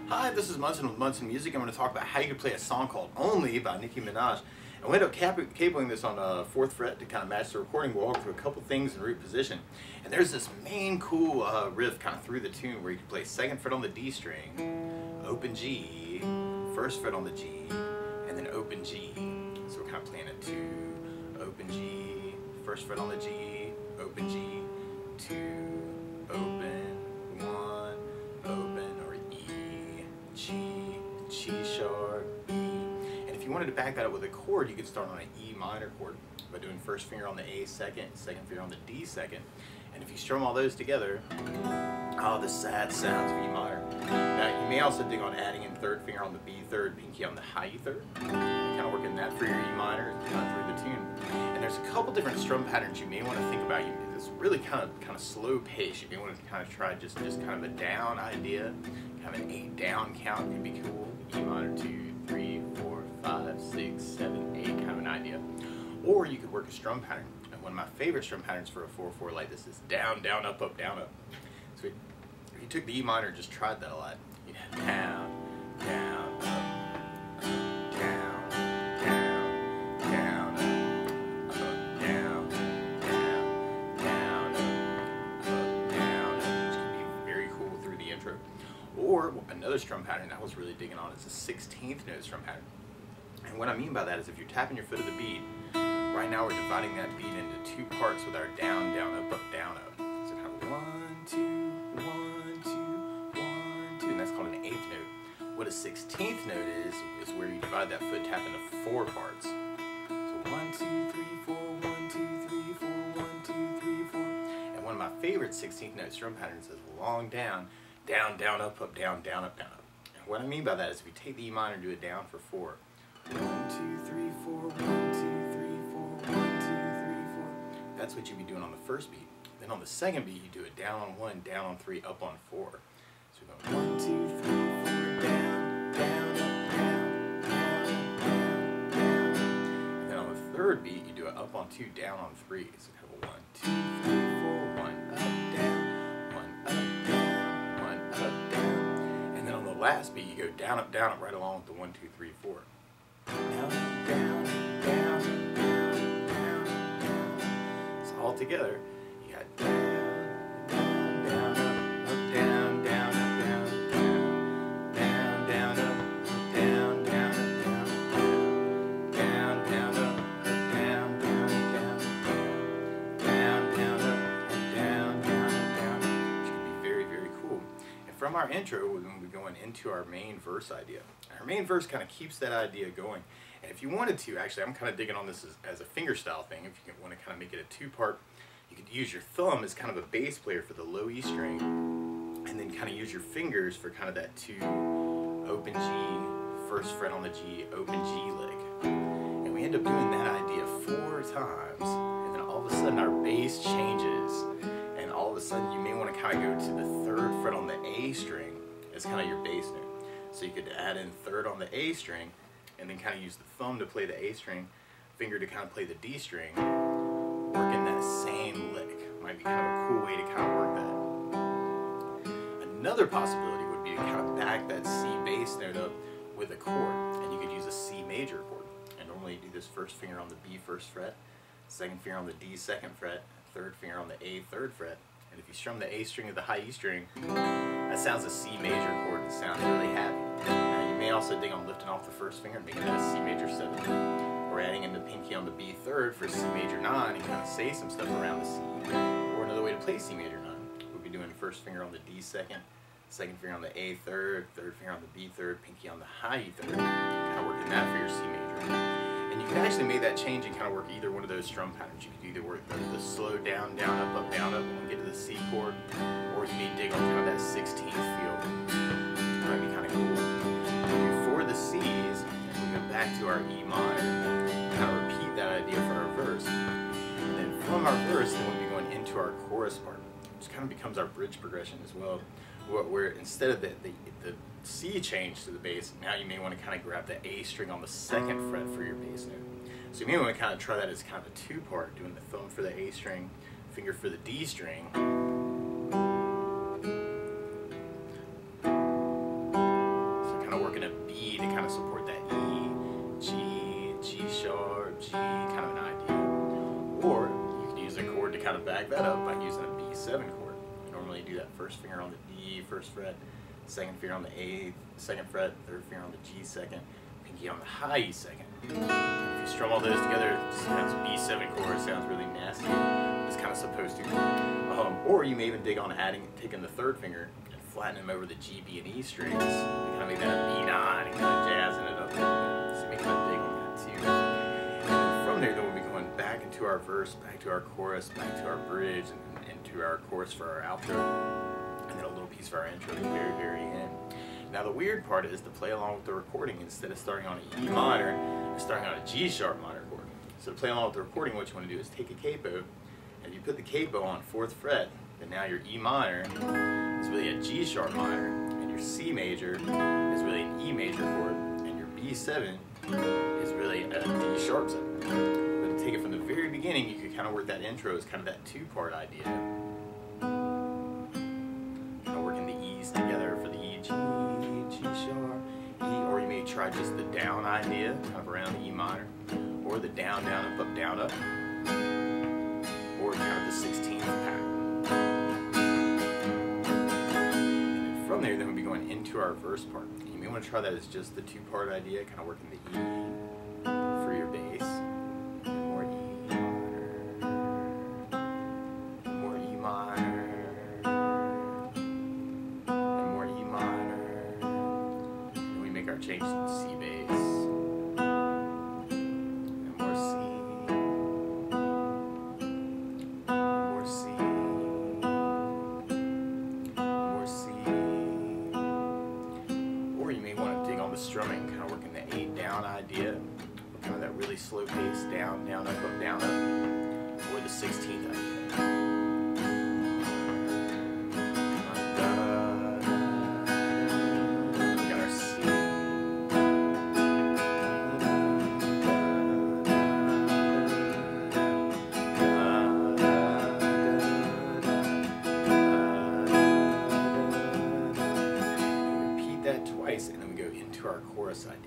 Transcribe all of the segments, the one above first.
Hi, this is Munson with Munson Music. I'm going to talk about how you can play a song called Only by Nicki Minaj. And we ended up cabling this on a 4th fret to kind of match the recording. We'll walk through a couple things in root position. And there's this main cool riff kind of through the tune where you can play 2nd fret on the D string, open G, 1st fret on the G, and then open G. So we're kind of playing it 2, open G, 1st fret on the G, open G, 2, open, 1, open, or E, G, G sharp, E. And if you wanted to back that up with a chord, you could start on an E minor chord by doing 1st finger on the A 2nd, 2nd finger on the D 2nd. And if you strum all those together, oh, the sad sounds of E minor. Now, you may also dig on adding in 3rd finger on the B 3rd, pinky on the high E 3rd. Kind of working that for your E minor kind of through the tune. And there's a couple different strum patterns you may want to think about. It's really kind of slow pace. You may want to kind of try just kind of a down idea. Kind of an 8 down count could be cool. E minor 2, 3, 4, 5, 6, 7, 8 kind of an idea. Or you could work a strum pattern. And one of my favorite strum patterns for a 4/4 like this is down, down, up, up, down, up. So if you took the E minor and just tried that a lot, you'd have down, down, up, down, down, down, up, down, down, down, up, down, which can be very cool through the intro. Or another strum pattern I was really digging on is a 16th note strum pattern. And what I mean by that is if you're tapping your foot of the beat, right now we're dividing that beat into 2 parts with our down, down, up, up, down, up. So kind of 1, 2, 1, 2, 1, 2, and that's called an 8th note. What a 16th note is where you divide that foot tap into 4 parts. So 1, 2, 3, 4, 1, 2, 3, 4, 1, 2, 3, 4. And one of my favorite 16th note strum patterns is long down, down, down, up, up, down, down, up, down, up. And what I mean by that is if you take the E minor and do it down for 4, 1, 2, 3, 4, 1, 2, 3, 4, 1, 2, 3, 4. That's what you'd be doing on the first beat. Then on the second beat, you do it down on 1, down on 3, up on 4. So we go 1, 2, 3, 4, down, down, up, down, down, down, down. And then on the third beat, you do it up on 2, down on 3. So kind of 1, 2, 3, 4, 1, up, down, 1, up, down, 1, up, down. And then on the last beat, you go down, up, right along with the 1, 2, 3, 4. Down, down, down, down, down, down. So all together, you got down, down, down, up, down, down, up, down, down, down, up, down, down, up, down, down, down, up, down, down, down, down, down, up, down, down, which can be very, very cool. And from our intro, we're going to be going into our main verse idea. Our main verse kind of keeps that idea going. And if you wanted to, actually, I'm kind of digging on this as a fingerstyle thing. If you want to kind of make it a 2-part, you could use your thumb as kind of a bass player for the low E string, and then kind of use your fingers for kind of that 2, open G, 1st fret on the G, open G lick. And we end up doing that idea 4 times, and then all of a sudden our bass changes, and all of a sudden you may want to kind of go to the 3rd fret on the A string as kind of your bass note. So you could add in 3rd on the A string, and then kind of use the thumb to play the A string, finger to kind of play the D string, working that same lick. Might be kind of a cool way to kind of work that. Another possibility would be to kind of back that C bass note up with a chord, and you could use a C major chord. And normally you do this 1st finger on the B 1st fret, 2nd finger on the D 2nd fret, 3rd finger on the A 3rd fret. And if you strum the A string of the high E string, that sounds a C major chord that sounds really happy. Now you may also dig on lifting off the 1st finger and making that a C major 7, or adding in the pinky on the B 3rd for C major 9 and kind of say some stuff around the C. Or another way to play C major 9 would be doing 1st finger on the D 2nd, 2nd finger on the A 3rd, 3rd finger on the B 3rd, pinky on the high E 3rd, kind of working that for your C major. And you can actually make that change and kind of work either one of those strum patterns. You could either work the slow down, down, up, down, up, and get to the C chord, or you may dig on kind of that 16th feel. It might be kind of cool. For the C's, we go back to our E minor, kind of repeat that idea for our verse. And then from our verse, then we'll be going into our chorus part, which kind of becomes our bridge progression as well, where instead of the C change to the bass, now you may want to kind of grab the A string on the 2nd fret for your bass note. So you may want to kind of try that as kind of a 2-part, doing the thumb for the A string, finger for the D string, normally do that first finger on the D, first fret, second finger on the A, second fret, third finger on the G second, pinky on the high E second. If you strum all those together, it sounds B7 chord. It sounds really nasty. It's kind of supposed to. Or you may even dig on taking the third finger and flattening them over the G, B, and E strings. And kind of make that a B9 and kind of jazzing it up a little bit. So make that dig on that too. And then from there, then we'll be going back into our verse, back to our chorus, back to our bridge, and into our chorus for our outro, and then a little piece for our intro at the very, very end. Now the weird part is to play along with the recording. Instead of starting on an E minor, you're starting on a G sharp minor chord. So to play along with the recording, what you want to do is take a capo, and you put the capo on 4th fret, then now your E minor is really a G sharp minor, and your C major is really an E major chord, and your B7 is really a D sharp 7. But to take it from the very beginning, you could kind of work that intro as kind of that 2-part idea. Kind of working the E's together for the E, G sharp, E, or you may try just the down idea, kind of around the E minor, or the down, down, up, down, up, or kind of the 16th pattern. And then from there, then we'll be going into our verse part. And you may want to try that as just the 2-part idea, kind of working the E for your bass, and more E minor, more E minor, and more E minor. And we make our change to C bass, and more C, more C, more C. Or you may want to dig on the strumming, kind of working the 8 down idea, kind of that really slow pace, down, down, up, down, up, or the 16th idea. We got our C. Repeat that twice, and then we go into our chorus idea.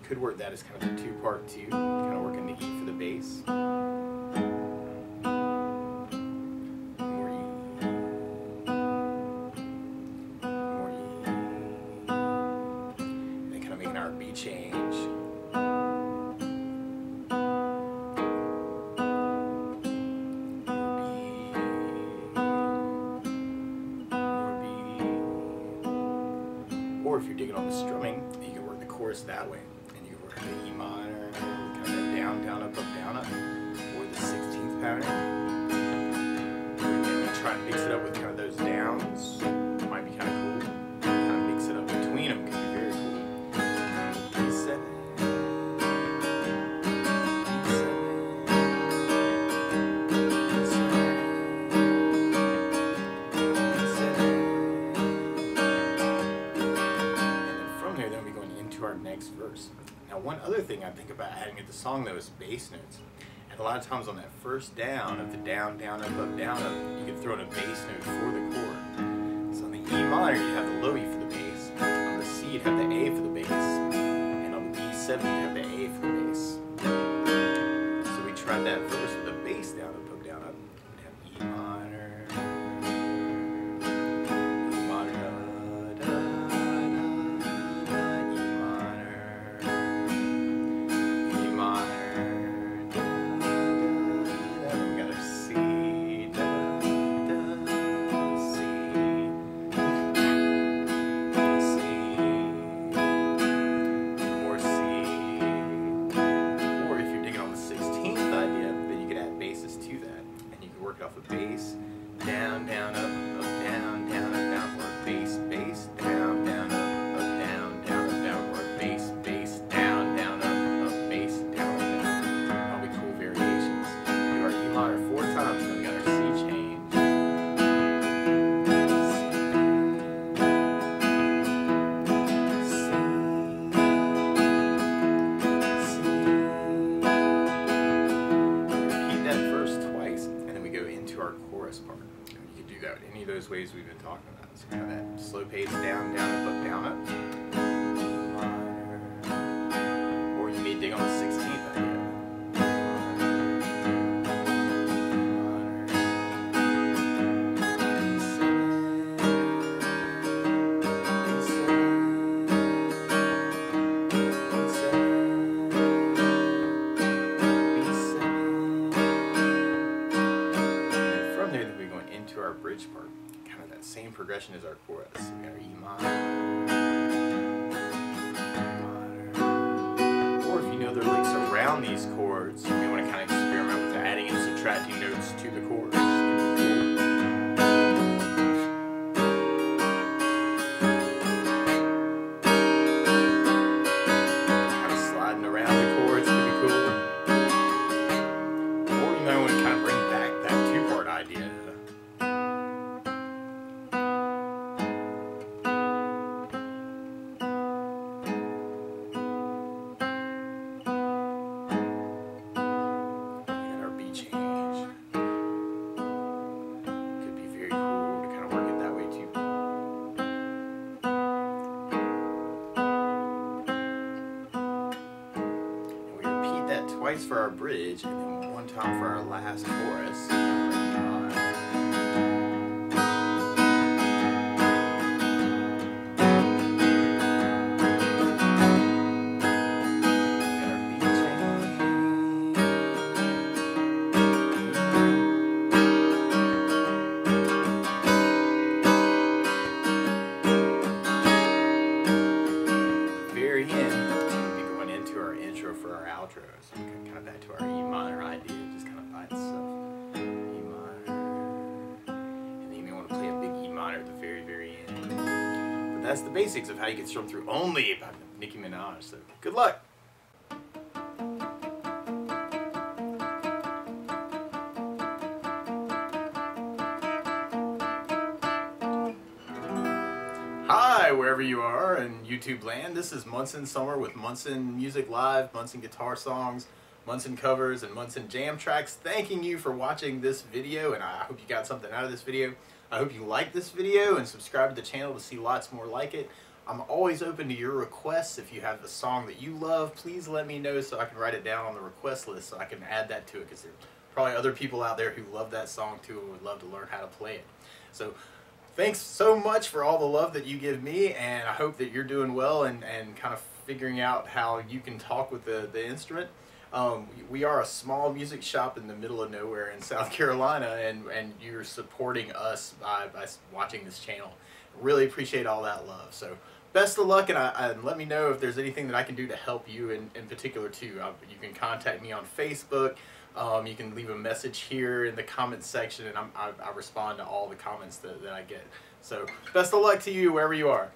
Could work that as kind of a 2-part too, kind of working the E for the bass. More E. More E. And then kind of making our B change. More B. Or if you're digging on the strumming, you can work the chorus that way. The E minor, kind of that down, down, up, down, up, or the 16th pattern. And then try and mix it up with kind of those downs. It might be kind of cool. Kind of mix it up between them could be very cool. B7, and then from there, then we'll be going into our next verse. Now, one other thing I think about adding to the song, though, is bass notes. And a lot of times on that first down of the down, down, up, down, up, you can throw in a bass note for the chord. So on the E minor, you have the low E for the bass. On the C, you'd have the A for the bass. And on the B7, you'd have the A for the bass. So we tried that first with the bass down, up, down, up. We'd have E minor. Off a bass, down, down, up, down, down, down, or bass, bass, down, down, up, down, down, down, or bass, bass, down, down, up, bass, down, down. All be cool variations. We do our E minor 4 times, then we got our C change. Repeat that verse twice, and then we go into our chorus part. And you can do that any of those ways we've been talking about. So kind of that slow pace, down, down, up, down, up. Or you may dig on the 16th idea. bridge part, kind of that same progression as our chorus. So we got our E minor. Or if you know there are licks around these chords, you may want to kind of experiment with adding and subtracting notes to the chords. Kind of sliding around the chords could be cool. Or you might want to kind of bring back that two-part idea. Twice for our bridge, and then one time for our last chorus. Very end, we'll be going into our intro for our outro. So kind of back to our E minor idea, just kind of by itself. E minor, and then you may want to play a big E minor at the very, very end. But that's the basics of how you get strummed through only by Nicki Minaj. So good luck. Hi, wherever you are in YouTube land. This is Munson Summer with Munson Music Live, Munson Guitar Songs, Munson Covers, and Munson Jam Tracks. Thanking you for watching this video, and I hope you got something out of this video. I hope you like this video and subscribe to the channel to see lots more like it. I'm always open to your requests. If you have a song that you love, please let me know so I can write it down on the request list so I can add that to it, because there's probably other people out there who love that song too and would love to learn how to play it. So thanks so much for all the love that you give me, and I hope that you're doing well and kind of figuring out how you can talk with the instrument. We are a small music shop in the middle of nowhere in South Carolina, and you're supporting us by watching this channel. Really appreciate all that love. So best of luck, and let me know if there's anything that I can do to help you in particular too. You can contact me on Facebook. You can leave a message here in the comments section, and I respond to all the comments that I get. So best of luck to you wherever you are.